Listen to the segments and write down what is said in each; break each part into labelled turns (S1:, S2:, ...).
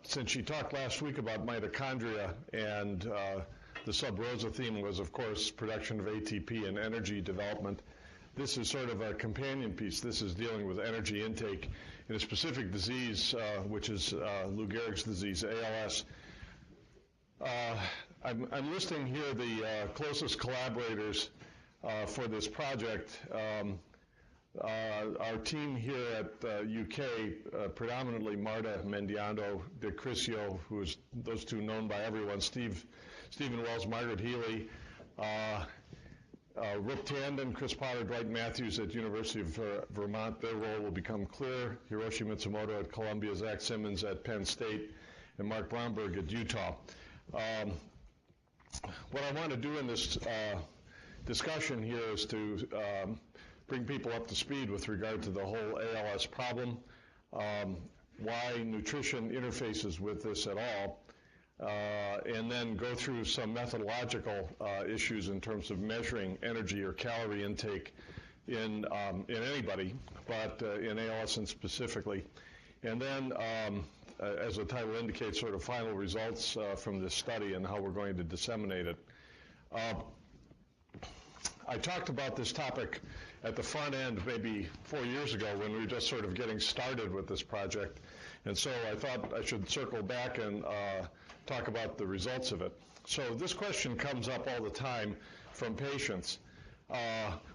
S1: Since she talked last week about mitochondria, and the sub-rosa theme was, of course, production of ATP and energy development, this is sort of a companion piece. This is dealing with energy intake in a specific disease, which is Lou Gehrig's disease, ALS. I'm listing here the closest collaborators for this project. Our team here at UK, predominantly Marta Mendiando, Dick Criscio, who is those two known by everyone, Stephen Wells, Margaret Healy, Rip Tandon, Chris Potter, Dwight Matthews at University of Vermont. Their role will become clear. Hiroshi Mitsumoto at Columbia, Zach Simmons at Penn State, and Mark Bromberg at Utah. What I want to do in this discussion here is to bring people up to speed with regard to the whole ALS problem, why nutrition interfaces with this at all, and then go through some methodological issues in terms of measuring energy or calorie intake in anybody, but in ALS specifically. And then, as the title indicates, sort of final results from this study and how we're going to disseminate it. I talked about this topic at the front end maybe 4 years ago when we were just sort of getting started with this project. And so I thought I should circle back and talk about the results of it. So this question comes up all the time from patients.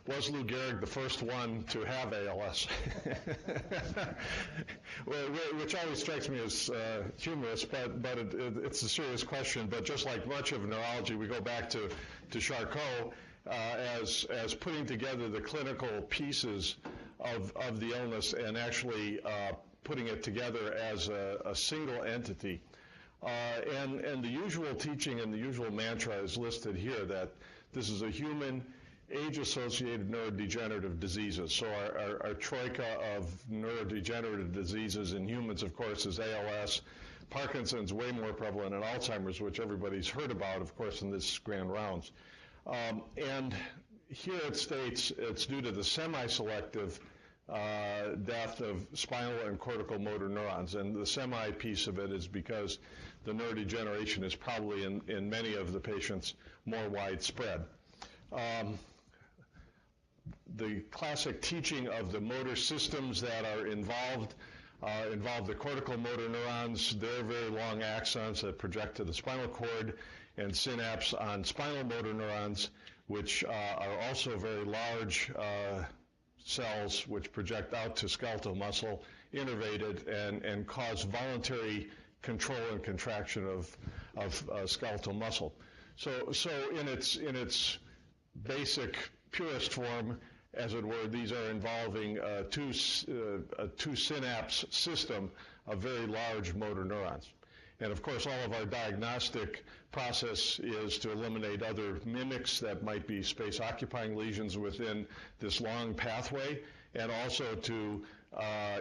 S1: Was Lou Gehrig the first one to have ALS? Which always strikes me as humorous, but it's a serious question. But just like much of neurology, we go back to Charcot as putting together the clinical pieces of the illness and actually putting it together as a single entity. And the usual teaching and the usual mantra is listed here, that this is a human age-associated neurodegenerative diseases. So our troika of neurodegenerative diseases in humans, of course, is ALS. Parkinson's way more prevalent, and Alzheimer's, which everybody's heard about, of course, in this grand rounds. And here it states it's due to the semi-selective death of spinal and cortical motor neurons. And the semi piece of it is because the neurodegeneration is probably in many of the patients more widespread. The classic teaching of the motor systems that are involve the cortical motor neurons, they're very long axons that project to the spinal cord, and synapse on spinal motor neurons, which are also very large cells which project out to skeletal muscle, innervated, and cause voluntary control and contraction of skeletal muscle. So in its basic purest form, as it were, these are involving a two synapse system of very large motor neurons. And of course, all of our diagnostic process is to eliminate other mimics that might be space-occupying lesions within this long pathway, and also to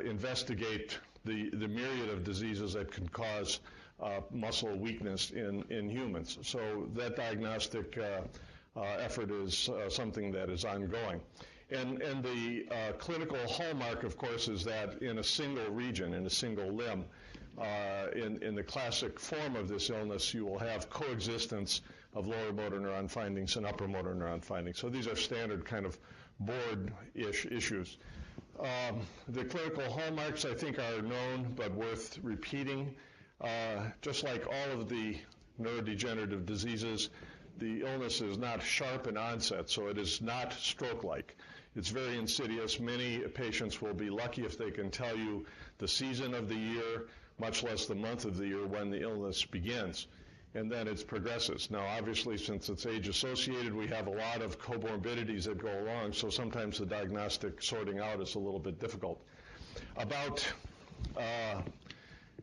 S1: investigate the myriad of diseases that can cause muscle weakness in humans. So that diagnostic effort is something that is ongoing. And the clinical hallmark, of course, is that in a single region, in a single limb, in the classic form of this illness, you will have coexistence of lower motor neuron findings and upper motor neuron findings. So these are standard kind of board-ish issues. The clinical hallmarks, I think, are known but worth repeating. Just like all of the neurodegenerative diseases, the illness is not sharp in onset, so it is not stroke-like. It's very insidious. Many patients will be lucky if they can tell you the season of the year, much less the month of the year when the illness begins, and then it progresses. Now, obviously, since it's age-associated, we have a lot of comorbidities that go along, so sometimes the diagnostic sorting out is a little bit difficult. About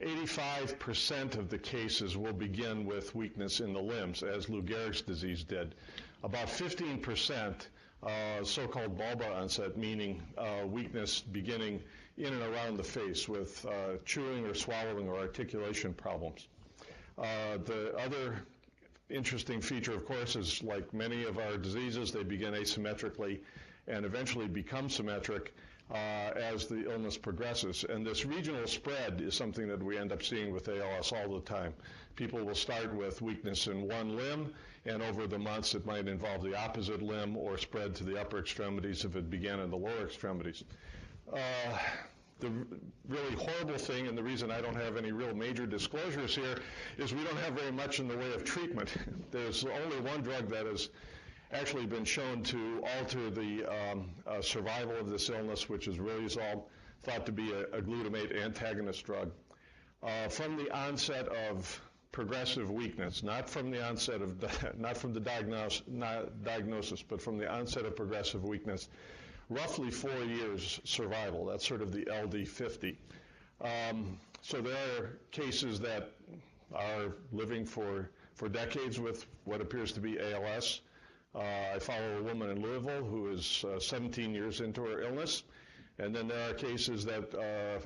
S1: 85% of the cases will begin with weakness in the limbs, as Lou Gehrig's disease did. About 15% so-called bulbar onset, meaning weakness beginning in and around the face with chewing or swallowing or articulation problems. The other interesting feature, of course, is like many of our diseases, they begin asymmetrically and eventually become symmetric. as the illness progresses. And this regional spread is something that we end up seeing with ALS all the time. People will start with weakness in one limb, and over the months it might involve the opposite limb or spread to the upper extremities if it began in the lower extremities. The really horrible thing, and the reason I don't have any real major disclosures here, is we don't have very much in the way of treatment. There's only one drug that has actually been shown to alter the survival of this illness, which is Riluzole, thought to be a glutamate antagonist drug. From the onset of progressive weakness, not from the onset of, not from the diagnosis, but from the onset of progressive weakness, roughly 4 years survival. That's sort of the LD50. So there are cases that are living for decades with what appears to be ALS. I follow a woman in Louisville who is 17 years into her illness, and then there are cases that,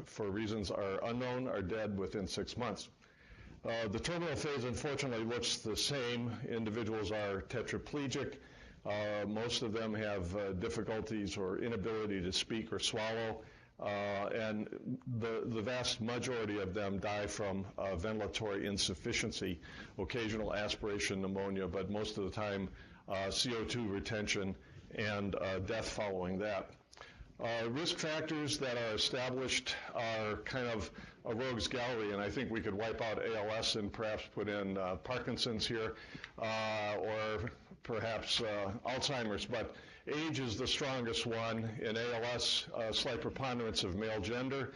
S1: for reasons are unknown, are dead within 6 months. The terminal phase, unfortunately, looks the same. Individuals are tetraplegic. Most of them have difficulties or inability to speak or swallow, and the vast majority of them die from ventilatory insufficiency, occasional aspiration pneumonia, but most of the time CO2 retention and death following that. Risk factors that are established are kind of a rogues gallery, and I think we could wipe out ALS and perhaps put in Parkinson's here, or perhaps Alzheimer's, but age is the strongest one. In ALS, slight preponderance of male gender.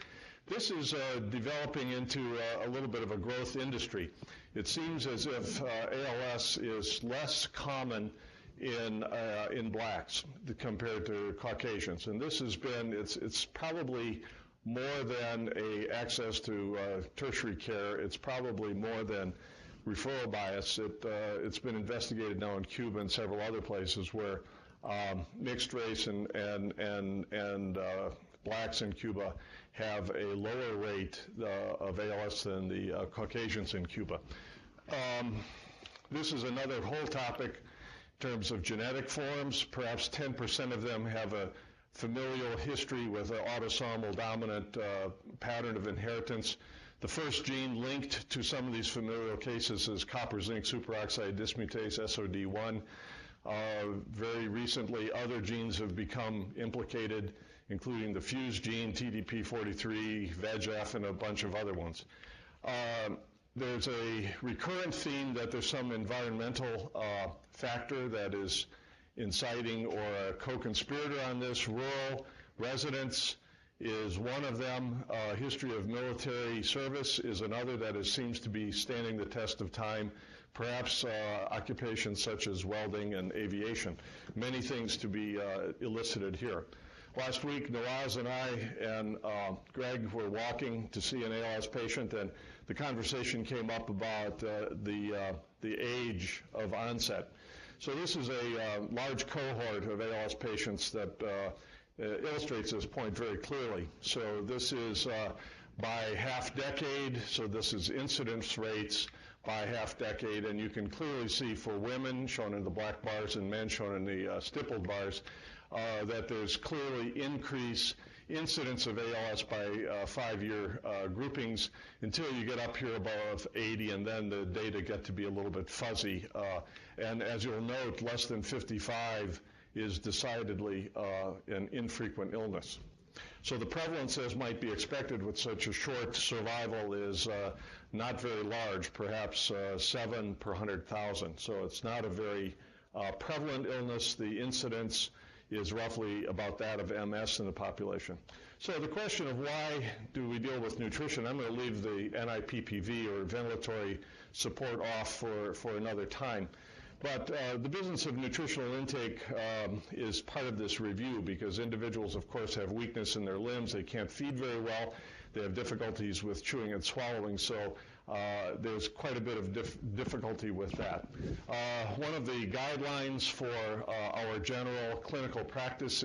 S1: This is developing into a little bit of a growth industry. It seems as if ALS is less common in blacks compared to Caucasians, and this has been, it's probably more than access to tertiary care. It's probably more than referral bias. It's been investigated now in Cuba and several other places where mixed race and blacks in Cuba have a lower rate of ALS than the Caucasians in Cuba. This is another whole topic in terms of genetic forms. Perhaps 10% of them have a familial history with an autosomal dominant pattern of inheritance. The first gene linked to some of these familial cases is copper zinc superoxide dismutase, SOD1. Very recently, other genes have become implicated, including the fuse gene, TDP43, VEGF, and a bunch of other ones. There's a recurrent theme that there's some environmental factor that is inciting or a co-conspirator on this. Rural residence is one of them. History of military service is another that seems to be standing the test of time. Perhaps occupations such as welding and aviation. Many things to be elicited here. Last week, Nawaz and I and Greg were walking to see an ALS patient, and the conversation came up about the age of onset. So this is a large cohort of ALS patients that illustrates this point very clearly. So this is by half decade, so this is incidence rates by half decade, and you can clearly see for women, shown in the black bars, and men, shown in the stippled bars, that there's clearly increase incidence of ALS by 5-year groupings until you get up here above 80, and then the data get to be a little bit fuzzy. And as you'll note, less than 55 is decidedly an infrequent illness. So the prevalence, as might be expected with such a short survival, is not very large, perhaps 7 per 100,000. So it's not a very prevalent illness. The incidence is roughly about that of MS in the population. So the question of why do we deal with nutrition, I'm going to leave the NIPPV or ventilatory support off for another time. But the business of nutritional intake is part of this review because individuals, of course, have weakness in their limbs. They can't feed very well. They have difficulties with chewing and swallowing. So there's quite a bit of difficulty with that. One of the guidelines for our general clinical practice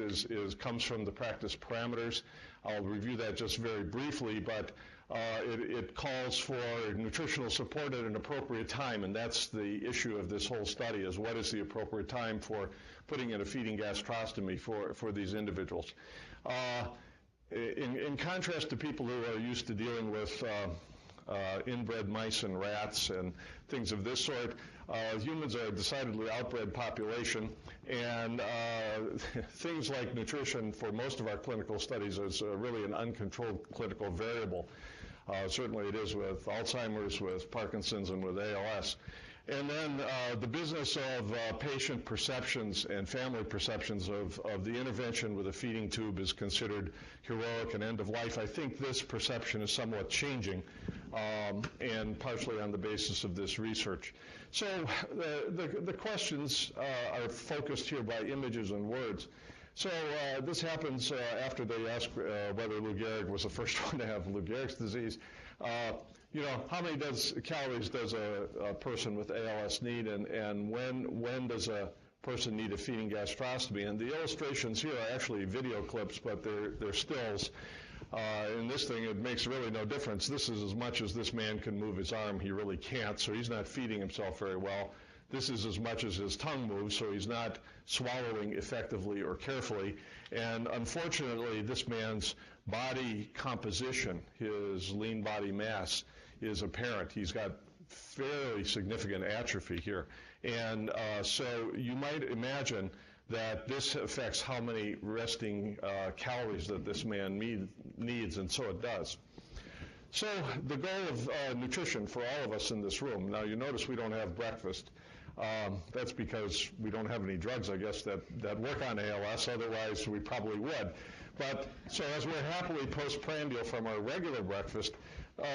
S1: comes from the practice parameters. I'll review that just very briefly, but it calls for nutritional support at an appropriate time, and that's the issue of this whole study, is what is the appropriate time for putting in a feeding gastrostomy for these individuals. in contrast to people who are used to dealing with inbred mice and rats and things of this sort, humans are a decidedly outbred population, and things like nutrition for most of our clinical studies is really an uncontrolled clinical variable. Certainly it is with Alzheimer's, with Parkinson's, and with ALS. And then the business of patient perceptions and family perceptions of the intervention with a feeding tube is considered heroic and end of life. I think this perception is somewhat changing, and partially on the basis of this research. So the questions are focused here by images and words. So this happens after they ask whether Lou Gehrig was the first one to have Lou Gehrig's disease. How many calories does a person with ALS need, and when does a person need a feeding gastrostomy? And the illustrations here are actually video clips, but they're stills. In this thing, it makes really no difference. This is as much as this man can move his arm. He really can't, so he's not feeding himself very well. This is as much as his tongue moves, so he's not swallowing effectively or carefully. And unfortunately, this man's body composition, his lean body mass, is apparent. He's got fairly significant atrophy here. And so you might imagine that this affects how many resting calories that this man needs, and so it does. So the goal of nutrition for all of us in this room, now you notice we don't have breakfast. That's because we don't have any drugs, I guess, that work on ALS. Otherwise, we probably would. But so as we're happily postprandial from our regular breakfast,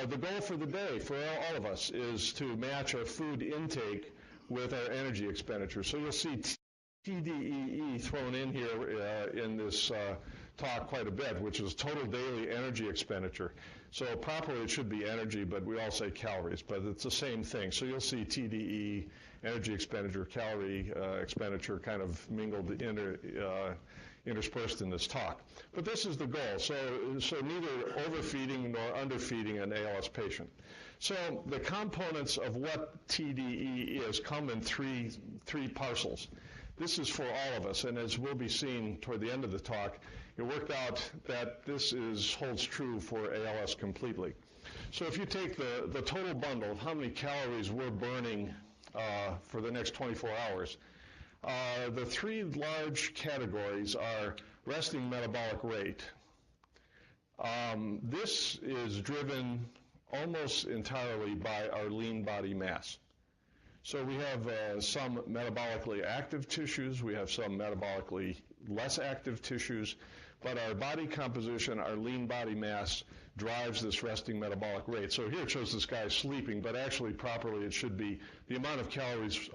S1: the goal for the day for all of us is to match our food intake with our energy expenditure. So you'll see TDEE thrown in here in this talk quite a bit, which is total daily energy expenditure. So properly it should be energy, but we all say calories, but it's the same thing. So you'll see TDEE, energy expenditure, calorie expenditure kind of mingled interspersed in this talk. But this is the goal. So neither overfeeding nor underfeeding an ALS patient. So the components of what TDEE is come in three parcels. This is for all of us, and as we'll be seeing toward the end of the talk, it worked out that this holds true for ALS completely. So if you take the total bundle of how many calories we're burning for the next 24 hours, the three large categories are resting metabolic rate. This is driven almost entirely by our lean body mass. So we have some metabolically active tissues, we have some metabolically less active tissues, but our body composition, our lean body mass, drives this resting metabolic rate. So here it shows this guy sleeping, but actually properly it should be the amount of calories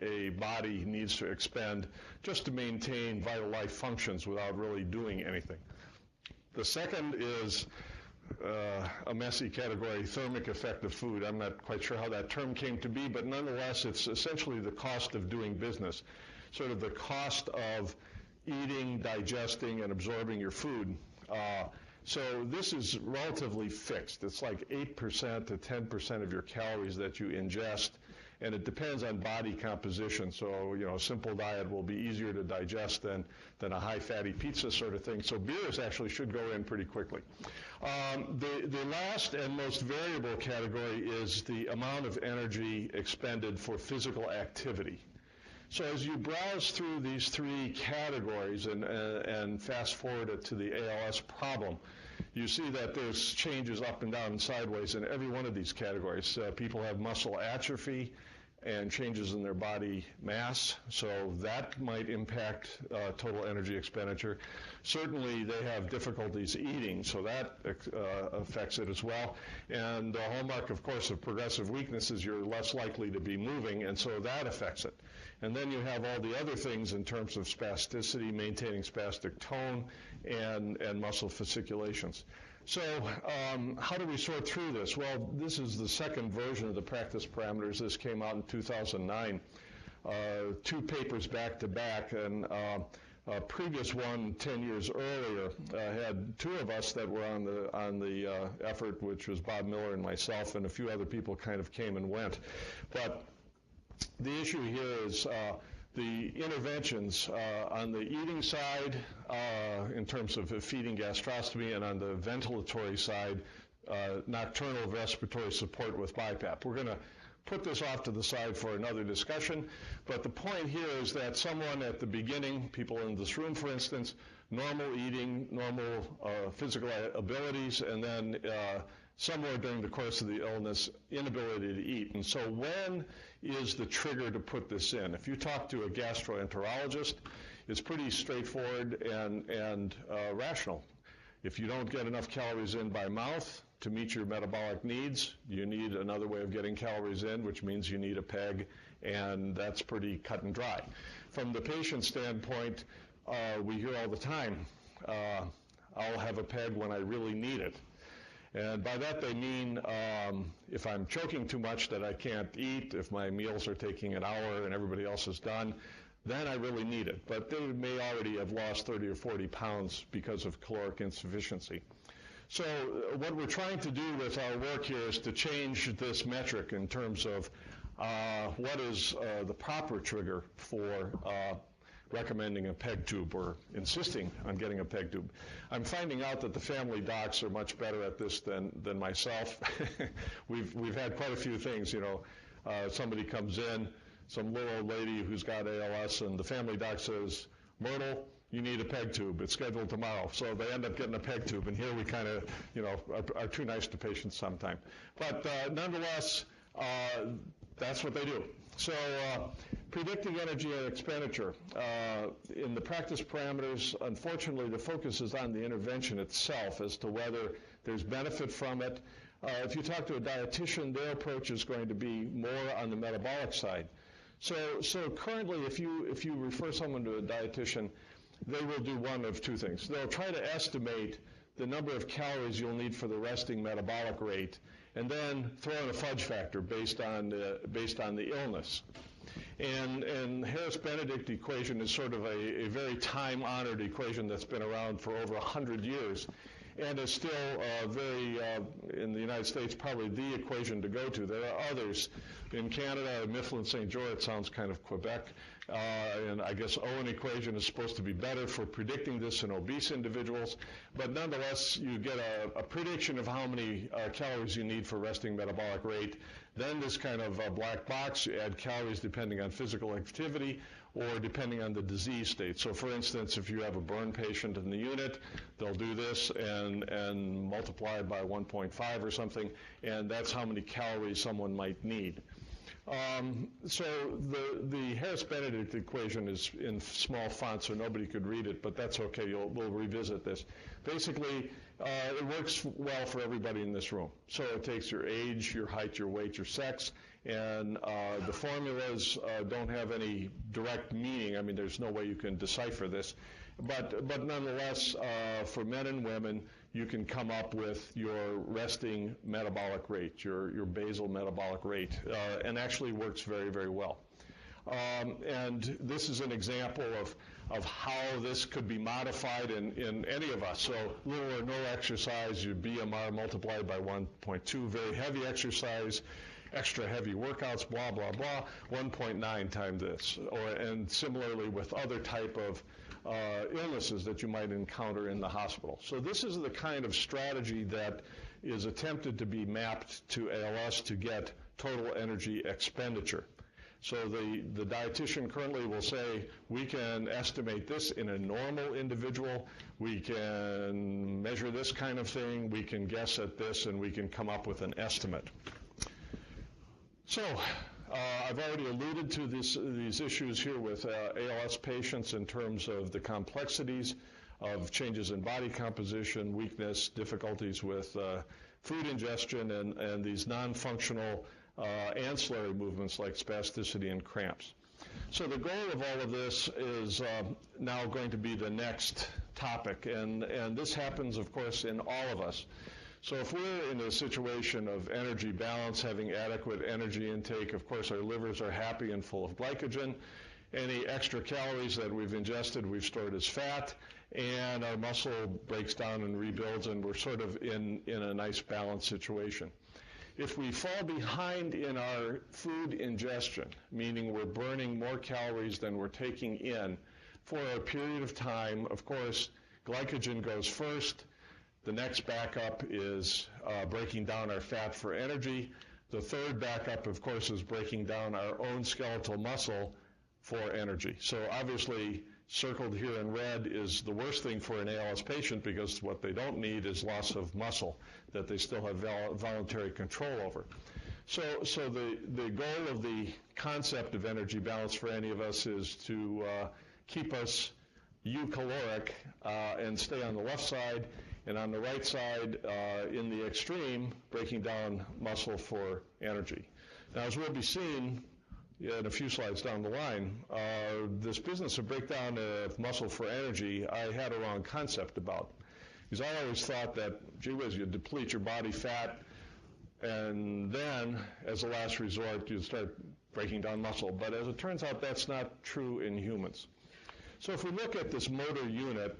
S1: a body needs to expend just to maintain vital life functions without really doing anything. The second is a messy category, thermic effect of food. I'm not quite sure how that term came to be, but nonetheless it's essentially the cost of doing business, sort of the cost of eating, digesting, and absorbing your food. So this is relatively fixed. It's like 8% to 10% of your calories that you ingest, and it depends on body composition. So, a simple diet will be easier to digest than a high-fatty pizza sort of thing. So beers actually should go in pretty quickly. The last and most variable category is the amount of energy expended for physical activity. So as you browse through these three categories and fast forward it to the ALS problem, you see that there's changes up and down and sideways in every one of these categories. People have muscle atrophy and changes in their body mass, so that might impact total energy expenditure. Certainly they have difficulties eating, so that affects it as well. And the hallmark, of course, of progressive weakness is you're less likely to be moving, and so that affects it. And then you have all the other things in terms of spasticity, maintaining spastic tone, and muscle fasciculations. So how do we sort through this? Well, this is the second version of the practice parameters. This came out in 2009, 2 papers back to back, and a previous one 10 years earlier had 2 of us that were on the effort, which was Bob Miller and myself, and a few other people kind of came and went. But the issue here is The interventions on the eating side, in terms of feeding gastrostomy, and on the ventilatory side, nocturnal respiratory support with BiPAP. We're going to put this off to the side for another discussion, but the point here is that someone at the beginning, people in this room for instance, normal eating, normal physical abilities, and then somewhere during the course of the illness, inability to eat. And so when is the trigger to put this in? If you talk to a gastroenterologist, it's pretty straightforward and rational. If you don't get enough calories in by mouth to meet your metabolic needs, you need another way of getting calories in, which means you need a PEG, and that's pretty cut and dry. From the patient standpoint, we hear all the time, I'll have a PEG when I really need it. And by that they mean if I'm choking too much that I can't eat, if my meals are taking an hour and everybody else is done, then I really need it. But they may already have lost 30 or 40 pounds because of caloric insufficiency. So what we're trying to do with our work here is to change this metric in terms of what is the proper trigger for recommending a PEG tube or insisting on getting a PEG tube. I'm finding out that the family docs are much better at this than myself. We've had quite a few things, somebody comes in, some little old lady who's got ALS, and the family doc says, Myrtle, you need a PEG tube. It's scheduled tomorrow. So they end up getting a PEG tube, and here we kind of, are too nice to patients sometimes. But nonetheless, that's what they do. So predicting energy and expenditure. In the practice parameters, unfortunately, the focus is on the intervention itself as to whether there's benefit from it. If you talk to a dietitian, their approach is going to be more on the metabolic side. So currently, if you refer someone to a dietitian, they will do one of two things. They'll try to estimate the number of calories you'll need for the resting metabolic rate, and then throw in a fudge factor based on the illness. And Harris-Benedict equation is sort of a very time-honored equation that's been around for over 100 years, and is still in the United States, probably the equation to go to. There are others. In Canada, Mifflin St. George sounds kind of Quebec, and I guess Owen equation is supposed to be better for predicting this in obese individuals, but nonetheless, you get a prediction of how many calories you need for resting metabolic rate. Then this kind of black box, you add calories depending on physical activity or depending on the disease state. So for instance, if you have a burn patient in the unit, they'll do this and multiply it by 1.5 or something, and that's how many calories someone might need. So the Harris-Benedict equation is in small font, so nobody could read it, but that's okay. We'll revisit this. Basically, it works well for everybody in this room. So it takes your age, your height, your weight, your sex, and the formulas don't have any direct meaning. I mean, there's no way you can decipher this. But nonetheless, for men and women, you can come up with your resting metabolic rate, your basal metabolic rate, and actually works very, very well. And this is an example of how this could be modified in any of us. So little or no exercise, your BMR multiplied by 1.2, very heavy exercise, extra heavy workouts, blah, blah, blah, 1.9 times this. And similarly with other type of illnesses that you might encounter in the hospital. So this is the kind of strategy that is attempted to be mapped to ALS to get total energy expenditure. So the dietitian currently will say, we can estimate this in a normal individual, we can measure this kind of thing, we can guess at this, and we can come up with an estimate. So I've already alluded to these issues here with ALS patients in terms of the complexities of changes in body composition, weakness, difficulties with food ingestion, and these non-functional ancillary movements like spasticity and cramps. So the goal of all of this is now going to be the next topic, and this happens, of course, in all of us. So if we're in a situation of energy balance, having adequate energy intake, of course our livers are happy and full of glycogen. Any extra calories that we've ingested, we've stored as fat, and our muscle breaks down and rebuilds, and we're sort of in a nice balanced situation. if we fall behind in our food ingestion, meaning we're burning more calories than we're taking in for a period of time, of course, glycogen goes first. The next backup is breaking down our fat for energy. The third backup, of course, is breaking down our own skeletal muscle for energy. So obviously, circled here in red is the worst thing for an ALS patient because what they don't need is loss of muscle that they still have voluntary control over. So the goal of the concept of energy balance for any of us is to keep us eucaloric and stay on the left side, and on the right side, in the extreme, breaking down muscle for energy. Now, as we'll be seeing in a few slides down the line, this business of breakdown of muscle for energy, I had a wrong concept about. Because I always thought that, gee whiz, you deplete your body fat, and then, as a last resort, you start breaking down muscle. But as it turns out, that's not true in humans. So if we look at this motor unit,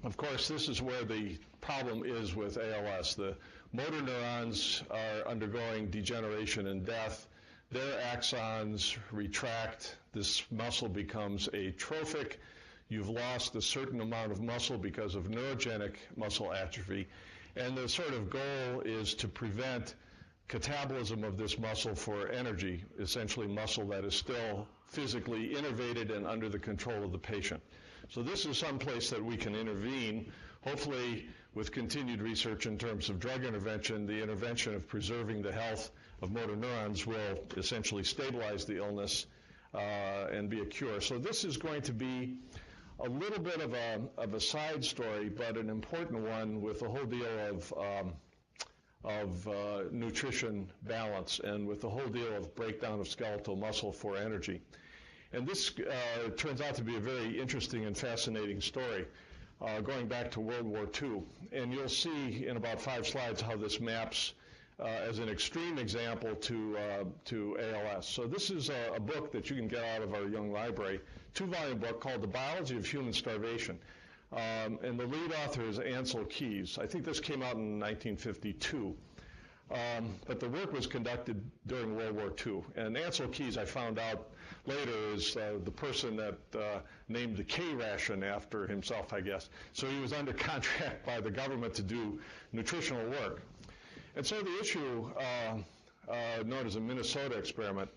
S1: of course, this is where the problem is with ALS. The motor neurons are undergoing degeneration and death. Their axons retract. This muscle becomes atrophic. You've lost a certain amount of muscle because of neurogenic muscle atrophy. And the sort of goal is to prevent catabolism of this muscle for energy, essentially muscle that is still physically innervated and under the control of the patient. So this is some place that we can intervene, hopefully with continued research in terms of drug intervention. The intervention of preserving the health of motor neurons will essentially stabilize the illness and be a cure. So this is going to be a little bit of a side story, but an important one with a whole deal of nutrition balance and with the whole deal of breakdown of skeletal muscle for energy. And this turns out to be a very interesting and fascinating story going back to World War II. And you'll see in about 5 slides how this maps as an extreme example to ALS. So this is a book that you can get out of our Young Library, 2-volume book called The Biology of Human Starvation. And the lead author is Ancel Keys. I think this came out in 1952. But the work was conducted during World War II. And Ancel Keys, I found out later, is the person that named the K ration after himself, I guess. So he was under contract by the government to do nutritional work. And so the issue, known as the Minnesota experiment,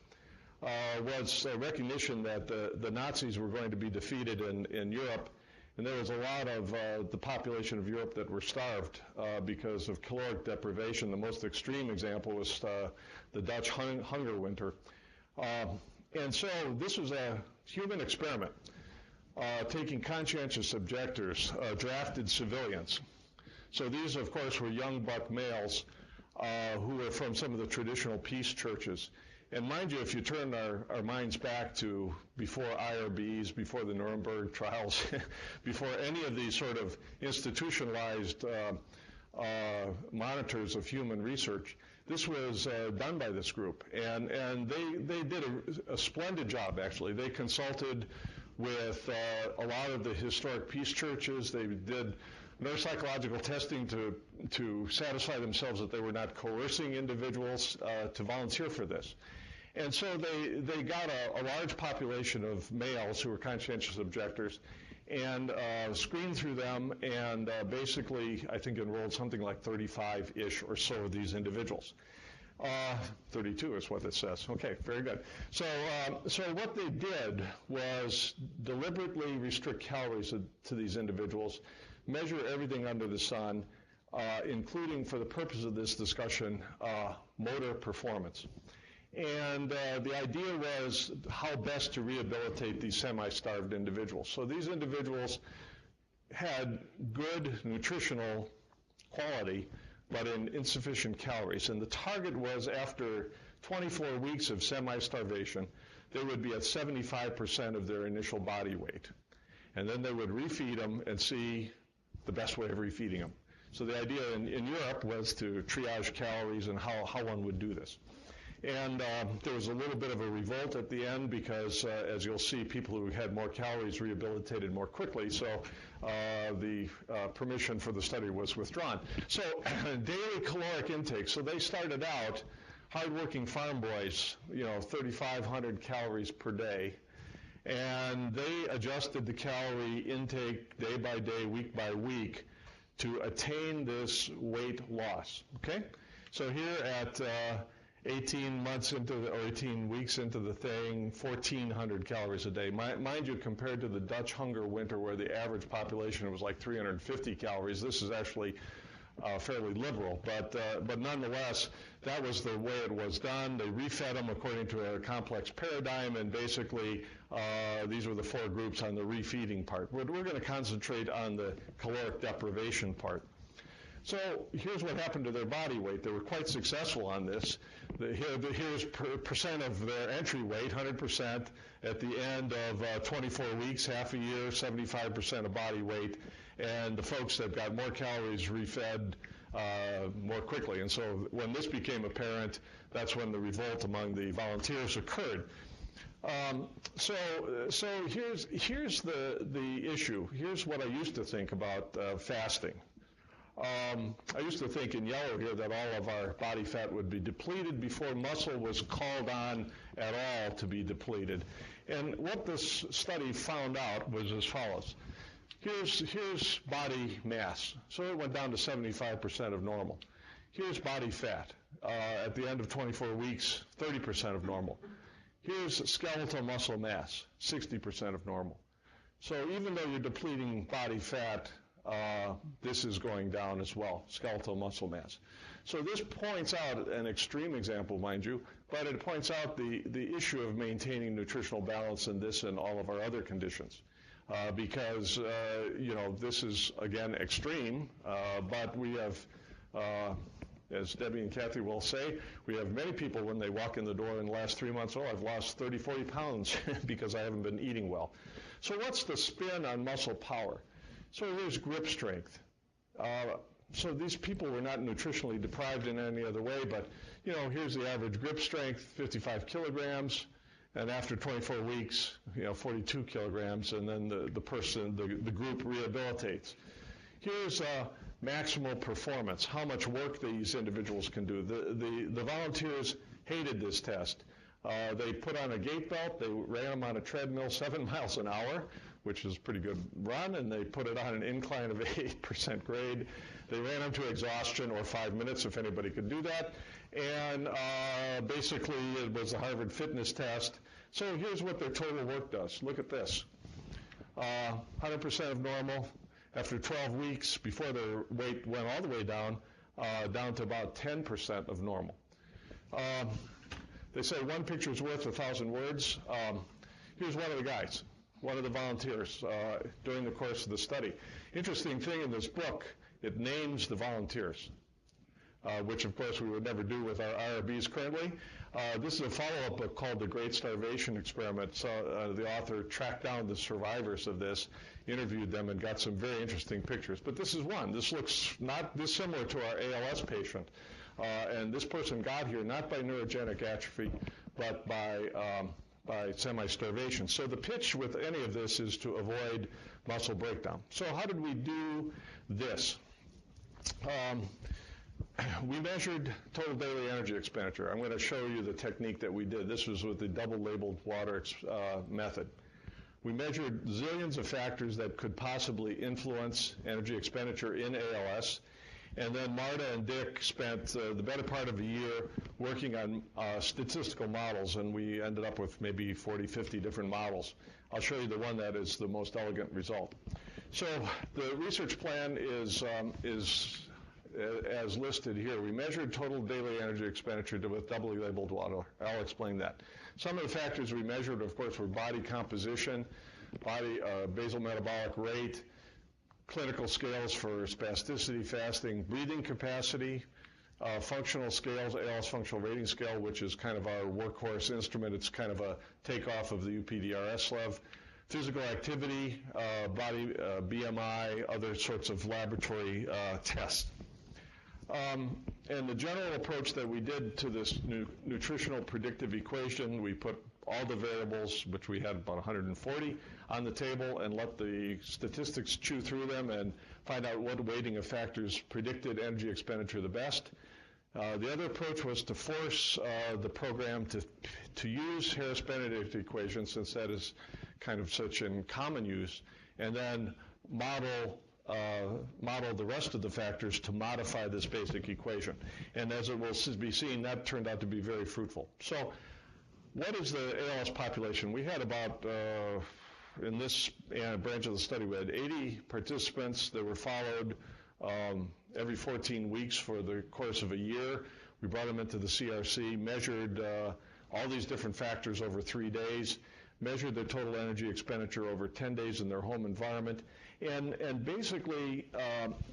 S1: was a recognition that the Nazis were going to be defeated in Europe. And there was a lot of the population of Europe that were starved because of caloric deprivation. The most extreme example was the Dutch hunger winter. And so this was a human experiment, taking conscientious objectors, drafted civilians. So these, of course, were young buck males who were from some of the traditional peace churches. And mind you, if you turn our minds back to before IRBs, before the Nuremberg trials, before any of these sort of institutionalized monitors of human research, this was done by this group. And they did a splendid job, actually. They consulted with a lot of the historic peace churches. They did neuropsychological testing to satisfy themselves that they were not coercing individuals to volunteer for this. And so they got a large population of males who were conscientious objectors and screened through them and basically, I think, enrolled something like 35-ish or so of these individuals. 32 is what it says. Okay, very good. So what they did was deliberately restrict calories to these individuals, measure everything under the sun, including, for the purpose of this discussion, motor performance. And the idea was how best to rehabilitate these semi-starved individuals. So these individuals had good nutritional quality, but in insufficient calories. And the target was, after 24 weeks of semi-starvation, they would be at 75% of their initial body weight. And then they would refeed them and see the best way of refeeding them. So the idea in Europe was to triage calories and how one would do this. And there was a little bit of a revolt at the end because, as you'll see, people who had more calories rehabilitated more quickly, so the permission for the study was withdrawn. So daily caloric intake. So they started out, hardworking farm boys, 3,500 calories per day, and they adjusted the calorie intake day by day, week by week, to attain this weight loss, okay? So here at 18 weeks into the thing, 1,400 calories a day. Mind you, compared to the Dutch hunger winter where the average population was like 350 calories, this is actually fairly liberal. But nonetheless, that was the way it was done. They refed them according to a complex paradigm, and basically these were the four groups on the refeeding part. But we're going to concentrate on the caloric deprivation part. So here's what happened to their body weight. They were quite successful on this. Here's percent of their entry weight, 100%. At the end of 24 weeks, half a year, 75% of body weight. And the folks that got more calories refed more quickly. And so when this became apparent, that's when the revolt among the volunteers occurred. So here's the issue. Here's what I used to think about fasting. I used to think in yellow here that all of our body fat would be depleted before muscle was called on at all to be depleted. And what this study found out was as follows. Here's body mass. So it went down to 75% of normal. Here's body fat. At the end of 24 weeks, 30% of normal. Here's skeletal muscle mass, 60% of normal. So even though you're depleting body fat, this is going down as well, skeletal muscle mass. So this points out an extreme example, mind you, but it points out the issue of maintaining nutritional balance in this and all of our other conditions. Because, this is, again, extreme, but we have, as Debbie and Kathy will say, we have many people when they walk in the door in the last 3 months, I've lost 30, 40 pounds because I haven't been eating well. So what's the spin on muscle power? So here's grip strength. So these people were not nutritionally deprived in any other way, but, here's the average grip strength, 55 kilograms, and after 24 weeks, 42 kilograms, and then the group rehabilitates. Here's maximal performance, how much work these individuals can do. The volunteers hated this test. They put on a gait belt, they ran them on a treadmill 7 miles an hour, which is a pretty good run, and they put it on an incline of 8% grade. They ran them to exhaustion, or 5 minutes if anybody could do that. And basically it was the Harvard fitness test. So here's what their total work does. Look at this. 100% of normal. After 12 weeks, before their weight went all the way down to about 10% of normal. They say one picture's worth 1,000 words. Here's one of the guys, one of the volunteers during the course of the study. Interesting thing in this book, it names the volunteers, which of course we would never do with our IRBs currently. This is a follow-up book called The Great Starvation Experiment. So the author tracked down the survivors of this, interviewed them, and got some very interesting pictures. But this is one. This looks not dissimilar to our ALS patient. And this person got here not by neurogenic atrophy, but by semi-starvation. So the pitch with any of this is to avoid muscle breakdown. So how did we do this? We measured total daily energy expenditure. I'm going to show you the technique that we did. This was with the double-labeled water method. We measured zillions of factors that could possibly influence energy expenditure in ALS. And then Marta and Dick spent the better part of a year working on statistical models, and we ended up with maybe 40, 50 different models. I'll show you the one that is the most elegant result. So the research plan is as listed here. We measured total daily energy expenditure with doubly labeled water. I'll explain that. Some of the factors we measured, of course, were body composition, basal metabolic rate, clinical scales for spasticity, fasting, breathing capacity, functional scales, ALS functional rating scale, which is kind of our workhorse instrument. It's kind of a takeoff of the UPDRS lev. Physical activity, body BMI, other sorts of laboratory tests. And the general approach that we did to this nutritional predictive equation, we put all the variables, which we had about 140, on the table and let the statistics chew through them and find out what weighting of factors predicted energy expenditure the best. The other approach was to force the program to use Harris-Benedict equation, since that is kind of such in common use, and then model the rest of the factors to modify this basic equation. And as it will be seen, that turned out to be very fruitful. So what is the ALS population? We had about, in this branch of the study, we had 80 participants that were followed every 14 weeks for the course of a year. We brought them into the CRC, measured all these different factors over 3 days, measured their total energy expenditure over 10 days in their home environment, and basically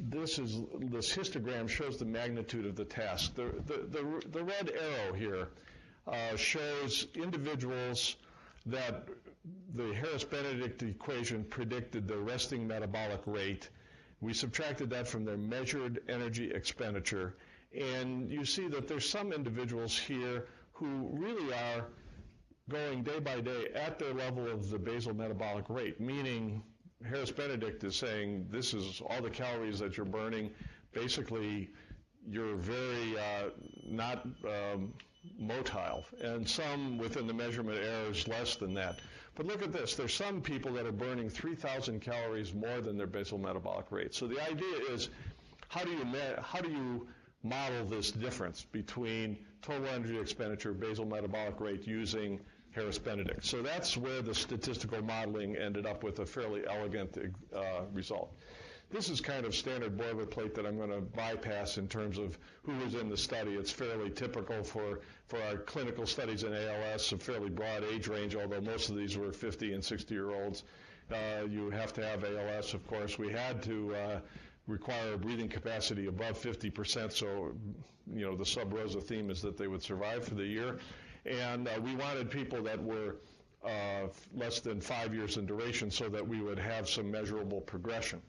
S1: this histogram shows the magnitude of the task. The red arrow here shows individuals that the Harris-Benedict equation predicted their resting metabolic rate. We subtracted that from their measured energy expenditure, and you see that there's some individuals here who really are going day by day at their level of the basal metabolic rate, meaning Harris-Benedict is saying this is all the calories that you're burning. Basically, you're very not motile, and some within the measurement errors less than that. But look at this. There's some people that are burning 3,000 calories more than their basal metabolic rate. So the idea is, how do you model this difference between total energy expenditure, basal metabolic rate using Harris-Benedict? So that's where the statistical modeling ended up with a fairly elegant result. This is kind of standard boilerplate that I'm going to bypass in terms of who was in the study. It's fairly typical for our clinical studies in ALS, a fairly broad age range, although most of these were 50 and 60-year-olds. You have to have ALS, of course. We had to require a breathing capacity above 50%, so the sub-rosa theme is that they would survive for the year. And we wanted people that were less than 5 years in duration so that we would have some measurable progression.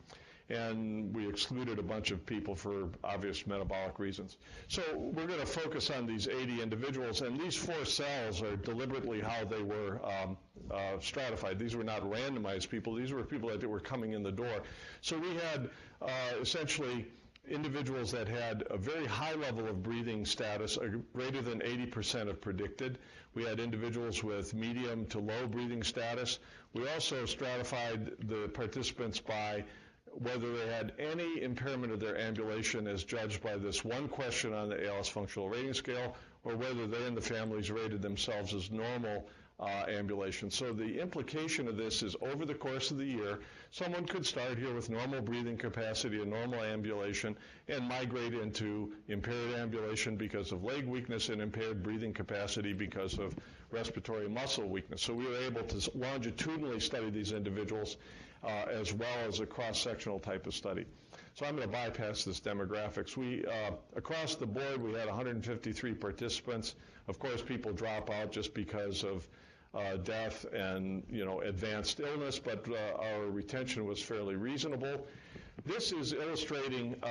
S1: And we excluded a bunch of people for obvious metabolic reasons. So we're going to focus on these 80 individuals, and these 4 cells are deliberately how they were stratified. These were not randomized people. These were people that were coming in the door. So we had essentially individuals that had a very high level of breathing status, greater than 80% of predicted. We had individuals with medium to low breathing status. We also stratified the participants by whether they had any impairment of their ambulation as judged by this one question on the ALS functional rating scale, or whether they and the families rated themselves as normal ambulation. So the implication of this is, over the course of the year, someone could start here with normal breathing capacity and normal ambulation and migrate into impaired ambulation because of leg weakness and impaired breathing capacity because of respiratory muscle weakness. So we were able to longitudinally study these individuals as well as a cross-sectional type of study. So I'm going to bypass this demographics. We, across the board, we had 153 participants. Of course, people drop out just because of death and advanced illness, but our retention was fairly reasonable. This is illustrating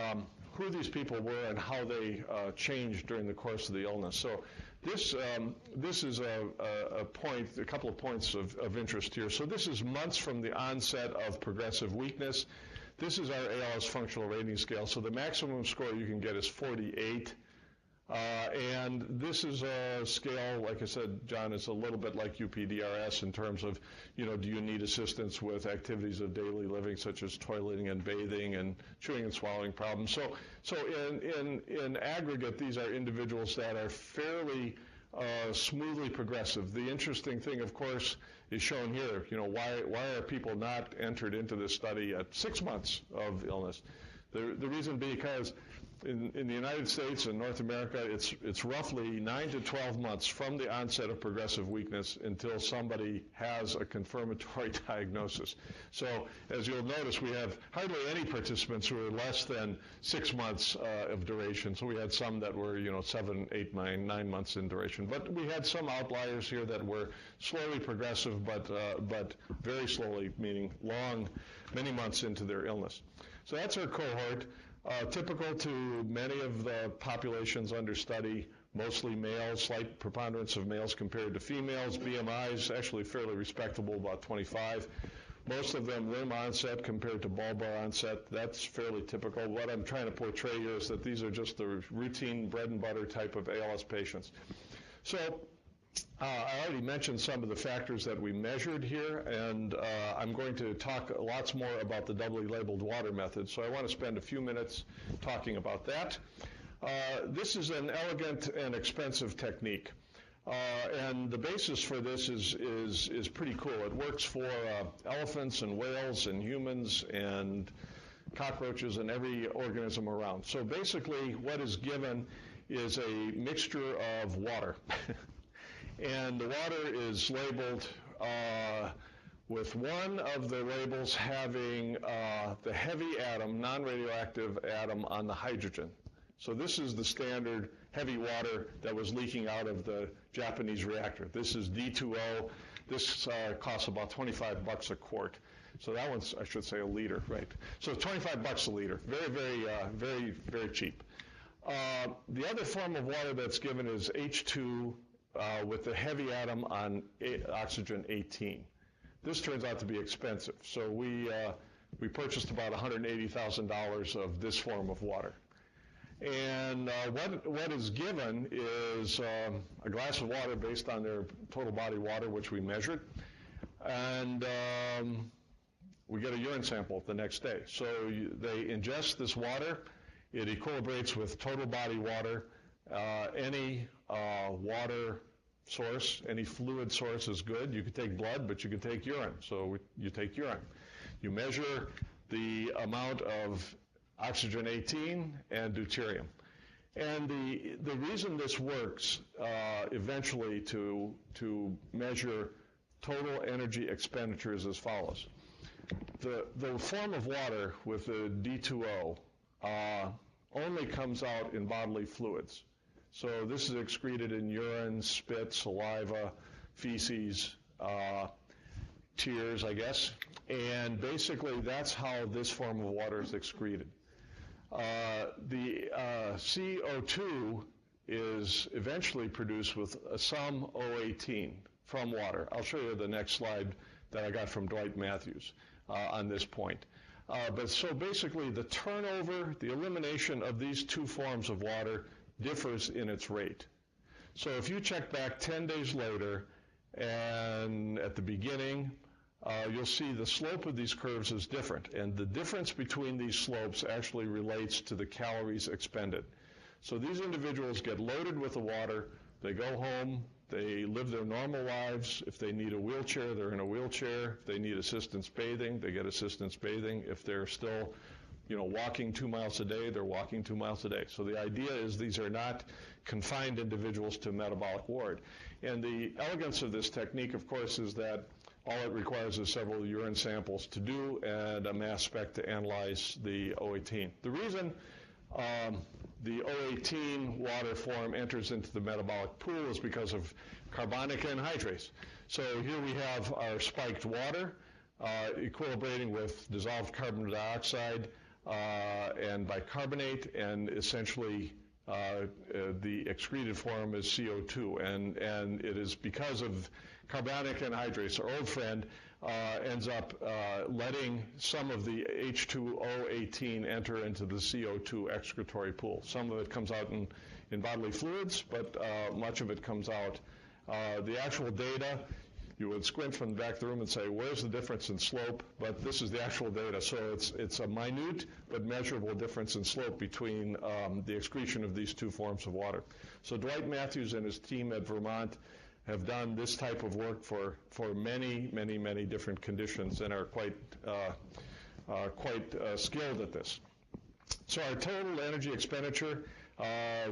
S1: who these people were and how they changed during the course of the illness. So this is a couple of points of interest here. So this is months from the onset of progressive weakness. This is our ALS functional rating scale. So the maximum score you can get is 48. And this is a scale, like I said, John, it's a little bit like UPDRS in terms of, do you need assistance with activities of daily living such as toileting and bathing and chewing and swallowing problems. So in aggregate, these are individuals that are fairly smoothly progressive. The interesting thing, of course, is shown here. Why are people not entered into this study at 6 months of illness? The reason being because in the United States and North America, it's roughly 9 to 12 months from the onset of progressive weakness until somebody has a confirmatory diagnosis. So as you'll notice, we have hardly any participants who are less than 6 months of duration. So we had some that were 7, 8, 9 months in duration. But we had some outliers here that were slowly progressive, but very slowly, meaning many months into their illness. So that's our cohort. Typical to many of the populations under study, mostly males, slight preponderance of males compared to females. BMIs actually fairly respectable, about 25. Most of them limb onset compared to bulbar onset. That's fairly typical. What I'm trying to portray here is that these are just the routine bread and butter type of ALS patients. So I already mentioned some of the factors that we measured here, and I'm going to talk lots more about the doubly labeled water method, so I want to spend a few minutes talking about that. This is an elegant and expensive technique, and the basis for this is pretty cool. It works for elephants and whales and humans and cockroaches and every organism around. So basically what is given is a mixture of water. And the water is labeled with one of the labels having the heavy atom, non-radioactive atom on the hydrogen. So this is the standard heavy water that was leaking out of the Japanese reactor. This is D2O. This costs about $25 a quart. So that one's, I should say, a liter, right? So $25 a liter. Very cheap. The other form of water that's given is H2 with the heavy atom on oxygen 18. This turns out to be expensive. So we purchased about $180,000 of this form of water. And what is given is a glass of water based on their total body water, which we measured. And we get a urine sample the next day. So they ingest this water. It equilibrates with total body water. Any water source, any fluid source is good. You could take blood, but you could take urine. So you take urine. You measure the amount of oxygen 18 and deuterium. And the reason this works eventually to measure total energy expenditure is as follows. The form of water with the D2O only comes out in bodily fluids. So this is excreted in urine, spit, saliva, feces, tears, I guess. And basically that's how this form of water is excreted. The CO2 is eventually produced with some O18 from water. I'll show you the next slide that I got from Dwight Matthews on this point. But so basically the turnover, the elimination of these two forms of water differs in its rate. So if you check back 10 days later and at the beginning, you'll see the slope of these curves is different. And the difference between these slopes actually relates to the calories expended. So these individuals get loaded with the water, they go home, they live their normal lives. If they need a wheelchair, they're in a wheelchair. If they need assistance bathing, they get assistance bathing. If they're still, walking 2 miles a day, they're walking 2 miles a day. So the idea is these are not confined individuals to a metabolic ward. And the elegance of this technique, of course, is that all it requires is several urine samples to do and a mass spec to analyze the O18. The reason the O18 water form enters into the metabolic pool is because of carbonic anhydrase. So here we have our spiked water equilibrating with dissolved carbon dioxide and bicarbonate, and essentially the excreted form is CO2, and it is because of carbonic anhydrase, our old friend, ends up letting some of the H2O18 enter into the CO2 excretory pool. Some of it comes out in bodily fluids, but much of it comes out. The actual data, you would squint from the back of the room and say, where's the difference in slope? But this is the actual data. So it's a minute but measurable difference in slope between the excretion of these two forms of water. So Dwight Matthews and his team at Vermont have done this type of work for many different conditions and are quite skilled at this. So our total energy expenditure,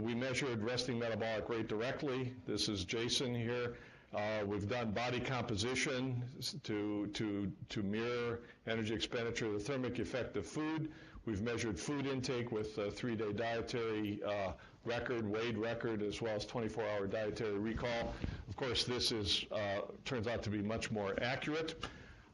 S1: we measured resting metabolic rate directly. This is Jason here. We've done body composition to mirror energy expenditure, the thermic effect of food. We've measured food intake with a 3-day dietary record, weighed record, as well as 24-hour dietary recall. Of course, this turns out to be much more accurate.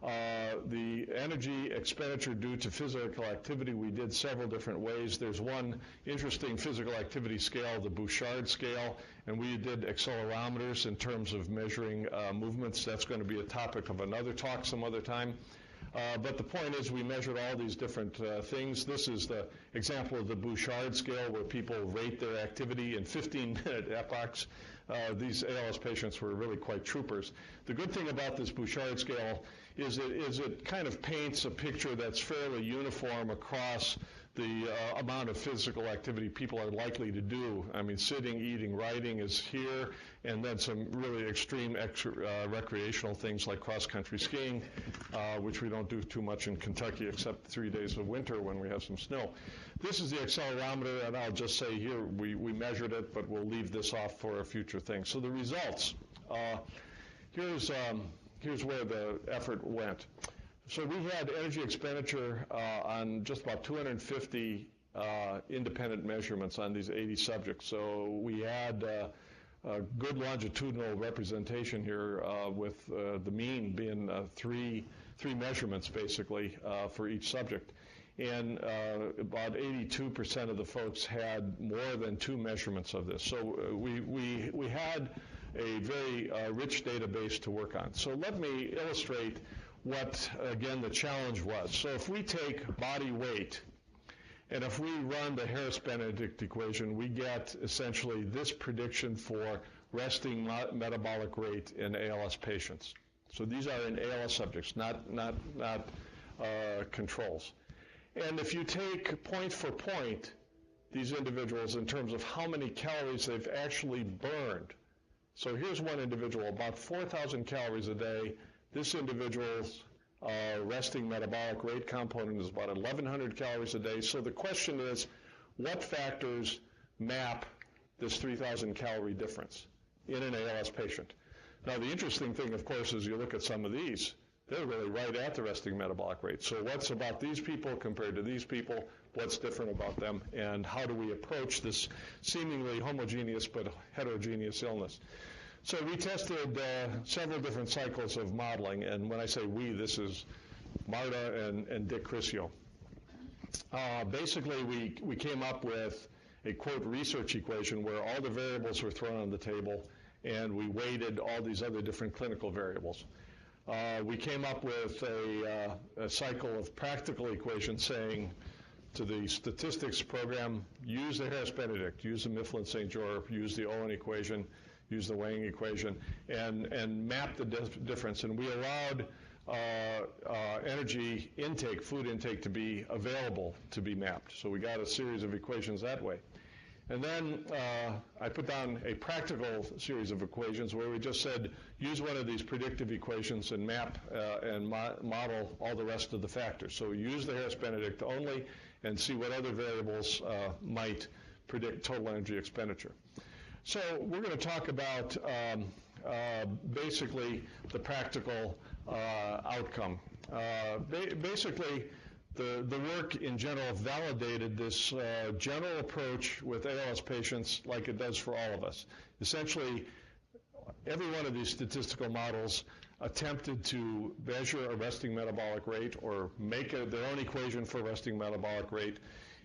S1: The energy expenditure due to physical activity, we did several different ways. There's one interesting physical activity scale, the Bouchard scale, and we did accelerometers in terms of measuring movements. That's going to be a topic of another talk some other time. But the point is we measured all these different things. This is the example of the Bouchard scale where people rate their activity in 15-minute epochs. These ALS patients were really quite troopers. The good thing about this Bouchard scale is it kind of paints a picture that's fairly uniform across the amount of physical activity people are likely to do. I mean, sitting, eating, writing is here, and then some really extreme recreational things like cross-country skiing, which we don't do too much in Kentucky except 3 days of winter when we have some snow. This is the accelerometer, and I'll just say here we measured it, but we'll leave this off for a future thing. So the results, here's where the effort went. So we had energy expenditure on just about 250 independent measurements on these 80 subjects. So we had a good longitudinal representation here with the mean being three measurements basically for each subject. And about 82% of the folks had more than 2 measurements of this. So we had a very rich database to work on. So let me illustrate what, again, the challenge was. So if we take body weight, and if we run the Harris-Benedict equation, we get essentially this prediction for resting metabolic rate in ALS patients. So these are in ALS subjects, not controls. And if you take point for point these individuals in terms of how many calories they've actually burned. So here's one individual, about 4,000 calories a day. This individual's resting metabolic rate component is about 1,100 calories a day. So the question is, what factors map this 3,000 calorie difference in an ALS patient? Now, the interesting thing, of course, is you look at some of these. They're really right at the resting metabolic rate. So what's about these people compared to these people? What's different about them? And how do we approach this seemingly homogeneous but heterogeneous illness? So we tested several different cycles of modeling, and when I say we, this is Marta and Dick Criscio. Basically, we came up with a, quote, research equation where all the variables were thrown on the table, and we weighted all these other different clinical variables. We came up with a cycle of practical equations saying to the statistics program, use the Harris-Benedict, use the Mifflin-St. Jean, use the Owen equation, use the Wang equation, and map the difference. And we allowed energy intake, food intake, to be available to be mapped. So we got a series of equations that way. And then I put down a practical series of equations where we just said, use one of these predictive equations and map and model all the rest of the factors. So use the Harris-Benedict only and see what other variables might predict total energy expenditure. So we're going to talk about basically the practical outcome. Basically, the work in general validated this general approach with ALS patients like it does for all of us. Essentially, every one of these statistical models attempted to measure a resting metabolic rate or make their own equation for resting metabolic rate.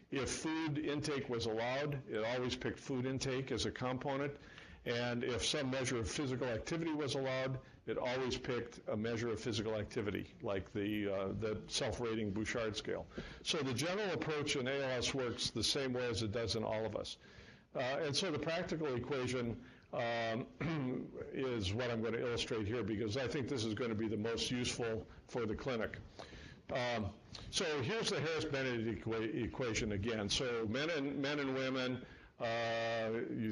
S1: If food intake was allowed, it always picked food intake as a component. And if some measure of physical activity was allowed, it always picked a measure of physical activity, like the self-rating Bouchard scale. So the general approach in ALS works the same way as it does in all of us. And so the practical equation is what I'm going to illustrate here, because I think this is going to be the most useful for the clinic. So here's the Harris-Benedict equation again. So men and women,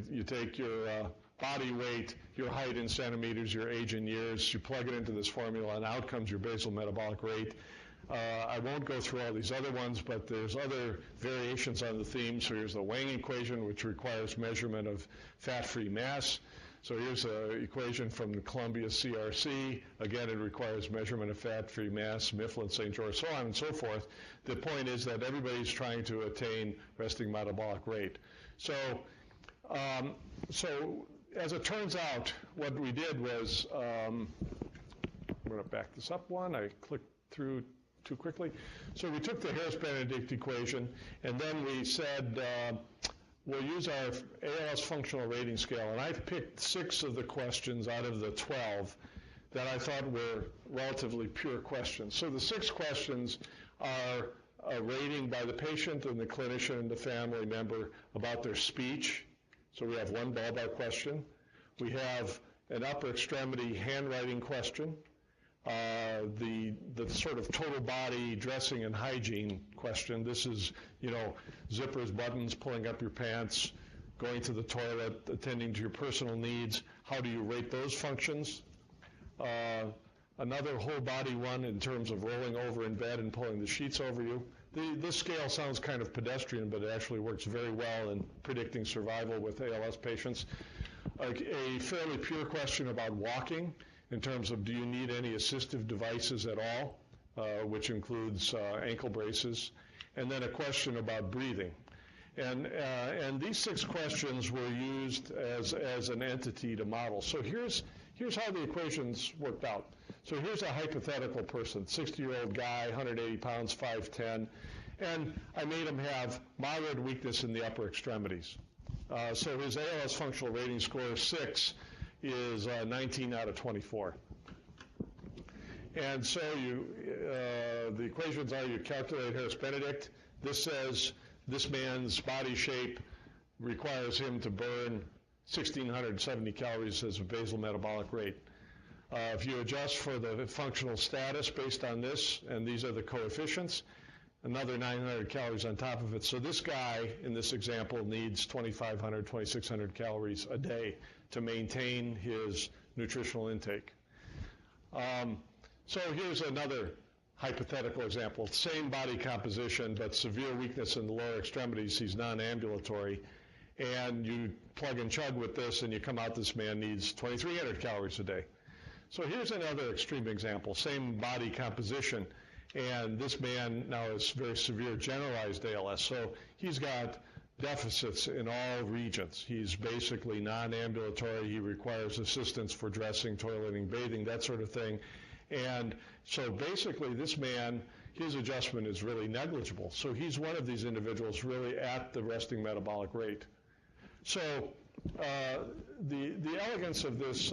S1: you take your body weight, your height in centimeters, your age in years, you plug it into this formula, and out comes your basal metabolic rate. I won't go through all these other ones, but there's other variations on the theme. So here's the Wang equation, which requires measurement of fat-free mass. So here's an equation from the Columbia CRC. Again, it requires measurement of fat-free mass, Mifflin, St. George, so on and so forth. The point is that everybody's trying to attain resting metabolic rate. So as it turns out, what we did was I'm going to back this up one. I clicked through too quickly. So we took the Harris-Benedict equation, and then we said, we'll use our ALS functional rating scale, and I've picked 6 of the questions out of the 12 that I thought were relatively pure questions. So the 6 questions are a rating by the patient and the clinician and the family member about their speech. So we have one bulbar question. We have an upper extremity handwriting question. The sort of total body dressing and hygiene question. This is, zippers, buttons, pulling up your pants, going to the toilet, attending to your personal needs. How do you rate those functions? Another whole body one in terms of rolling over in bed and pulling the sheets over you. This scale sounds kind of pedestrian, but it actually works very well in predicting survival with ALS patients. A fairly pure question about walking, in terms of do you need any assistive devices at all, which includes ankle braces, and then a question about breathing. And these 6 questions were used as an entity to model. So here's how the equations worked out. So here's a hypothetical person, 60-year-old guy, 180 pounds, 5'10", and I made him have moderate weakness in the upper extremities. So his ALS functional rating score 6 is 19 out of 24. And so the equations are, you calculate Harris-Benedict. This says this man's body shape requires him to burn 1,670 calories as a basal metabolic rate. If you adjust for the functional status based on this, and these are the coefficients, another 900 calories on top of it. So this guy, in this example, needs 2,500, 2,600 calories a day to maintain his nutritional intake. So here's another hypothetical example. Same body composition, but severe weakness in the lower extremities. He's non-ambulatory. And you plug and chug with this, and you come out, this man needs 2,300 calories a day. So here's another extreme example. Same body composition. And this man now has very severe generalized ALS. So he's got deficits in all regions. He's basically non-ambulatory. He requires assistance for dressing, toileting, bathing, that sort of thing. And so basically this man, his adjustment is really negligible. So he's one of these individuals really at the resting metabolic rate. So the elegance of this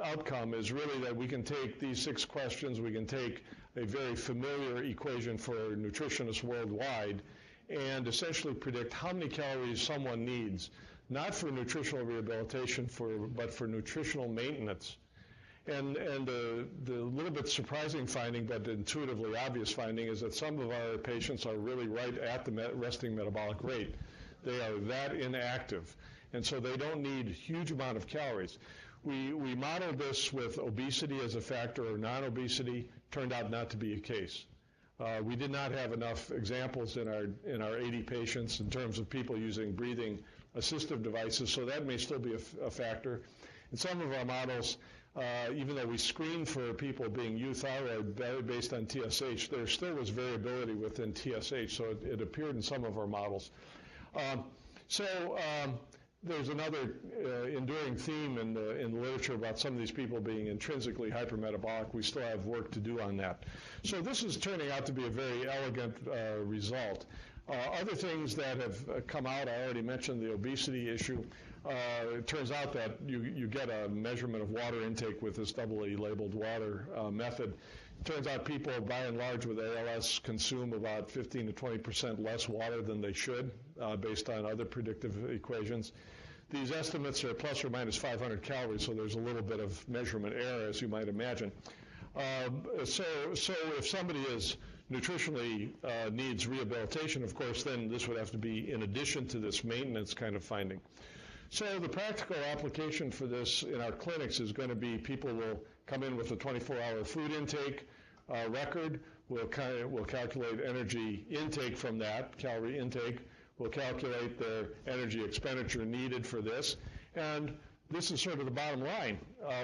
S1: outcome is really that we can take these 6 questions, we can take a very familiar equation for nutritionists worldwide, and essentially predict how many calories someone needs, not for nutritional rehabilitation, but for nutritional maintenance. And the little bit surprising finding, but intuitively obvious finding, is that some of our patients are really right at the resting metabolic rate. They are that inactive, and so they don't need a huge amount of calories. We modeled this with obesity as a factor or non-obesity. Turned out not to be a case. We did not have enough examples in our 80 patients in terms of people using breathing assistive devices, so that may still be a factor. In some of our models, even though we screened for people being euthyroid based on TSH, there still was variability within TSH, so it appeared in some of our models. There's another enduring theme in the literature about some of these people being intrinsically hypermetabolic. We still have work to do on that. So this is turning out to be a very elegant result. Other things that have come out, I already mentioned the obesity issue. It turns out that you get a measurement of water intake with this doubly labeled water method. It turns out people, by and large, with ALS consume about 15 to 20% less water than they should, based on other predictive equations. These estimates are plus or minus 500 calories, so there's a little bit of measurement error, as you might imagine. So if somebody is nutritionally needs rehabilitation, of course, then this would have to be in addition to this maintenance kind of finding. So the practical application for this in our clinics is going to be people will come in with a 24-hour food intake record. We'll calculate energy intake from that, calorie intake. We'll calculate the energy expenditure needed for this. And this is sort of the bottom line.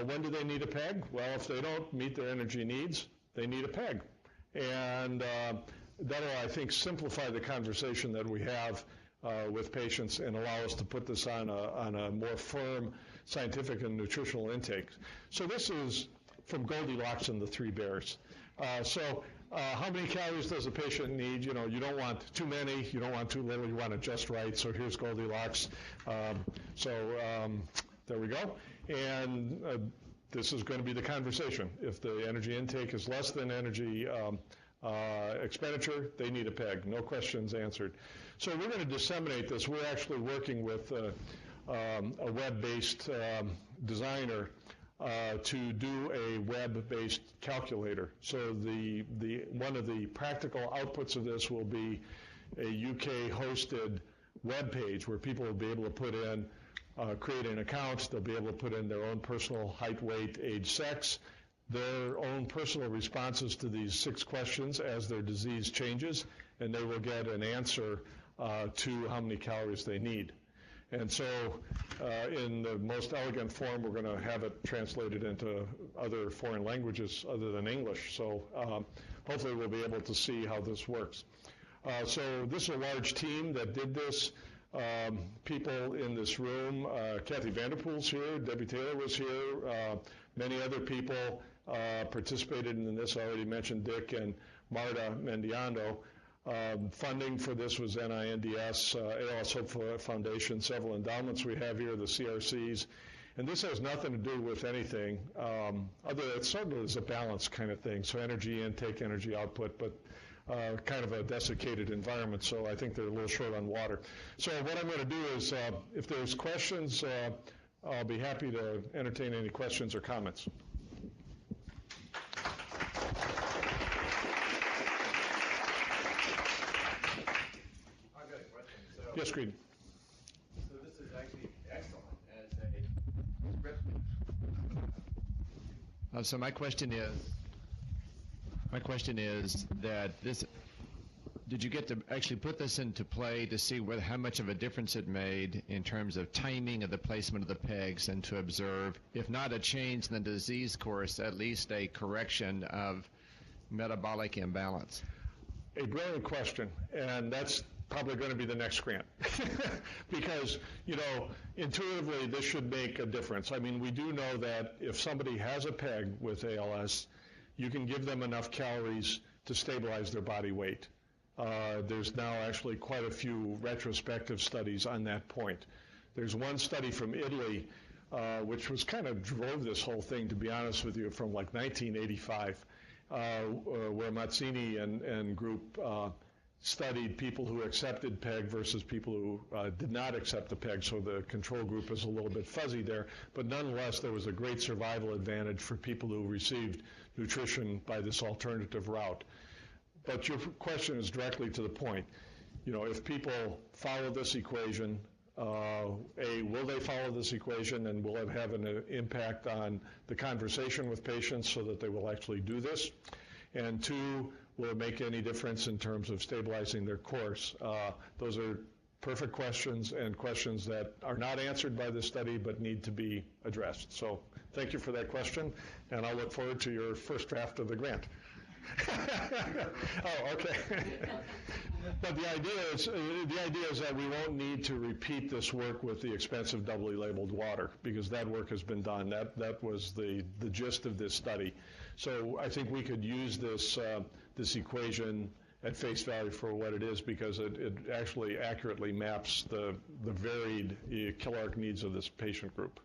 S1: When do they need a PEG? Well, if they don't meet their energy needs, they need a PEG. And that'll, I think, simplify the conversation that we have with patients and allow us to put this on a more firm scientific and nutritional intake. So this is from Goldilocks and the Three Bears. How many calories does a patient need? You don't want too many, you don't want too little, you want it just right. So here's Goldilocks. There we go. And this is going to be the conversation. If the energy intake is less than energy expenditure, they need a PEG. No questions answered. So we're going to disseminate this. We're actually working with a web-based designer to do a web-based calculator. So one of the practical outputs of this will be a UK-hosted web page where people will be able to put in, create an account. They'll be able to put in their own personal height, weight, age, sex, their own personal responses to these 6 questions as their disease changes, and they will get an answer to how many calories they need. And so in the most elegant form, we're going to have it translated into other foreign languages other than English. So hopefully we'll be able to see how this works. So this is a large team that did this. People in this room, Kathy Vanderpool's here, Debbie Taylor was here, many other people participated in this. I already mentioned Dick and Marta Mendiando. Funding for this was NINDS, ALS Hope Foundation, several endowments we have here, the CRCs. And this has nothing to do with anything, other than it sort of is a balance kind of thing. So energy intake, energy output, but kind of a desiccated environment, so I think they're a little short on water. So what I'm going to do is, if there's questions, I'll be happy to entertain any questions or comments. Yes, Creed.
S2: So this is actually excellent as a so my question is that this, did you get to actually put this into play to see how much of a difference it made in terms of timing of the placement of the pegs, and to observe, if not a change in the disease course, at least a correction of metabolic imbalance?
S1: A brilliant question, and that's probably going to be the next grant. Because, intuitively this should make a difference. I mean, we do know that if somebody has a PEG with ALS, you can give them enough calories to stabilize their body weight. There's now actually quite a few retrospective studies on that point. There's one study from Italy, which was kind of drove this whole thing, to be honest with you, from like 1985, where Mazzini and group studied people who accepted PEG versus people who did not accept the PEG, so the control group is a little bit fuzzy there. But nonetheless, there was a great survival advantage for people who received nutrition by this alternative route. But your question is directly to the point. If people follow this equation, will they follow this equation, and will it have an impact on the conversation with patients so that they will actually do this? And 2, will it make any difference in terms of stabilizing their course? Those are perfect questions, and questions that are not answered by this study but need to be addressed. So thank you for that question, and I'll look forward to your first draft of the grant. Oh, okay. But the idea is that we won't need to repeat this work with the expensive doubly labeled water, because that work has been done. That was the gist of this study. So I think we could use this equation at face value for what it is, because it actually accurately maps the varied kiloarc needs of this patient group.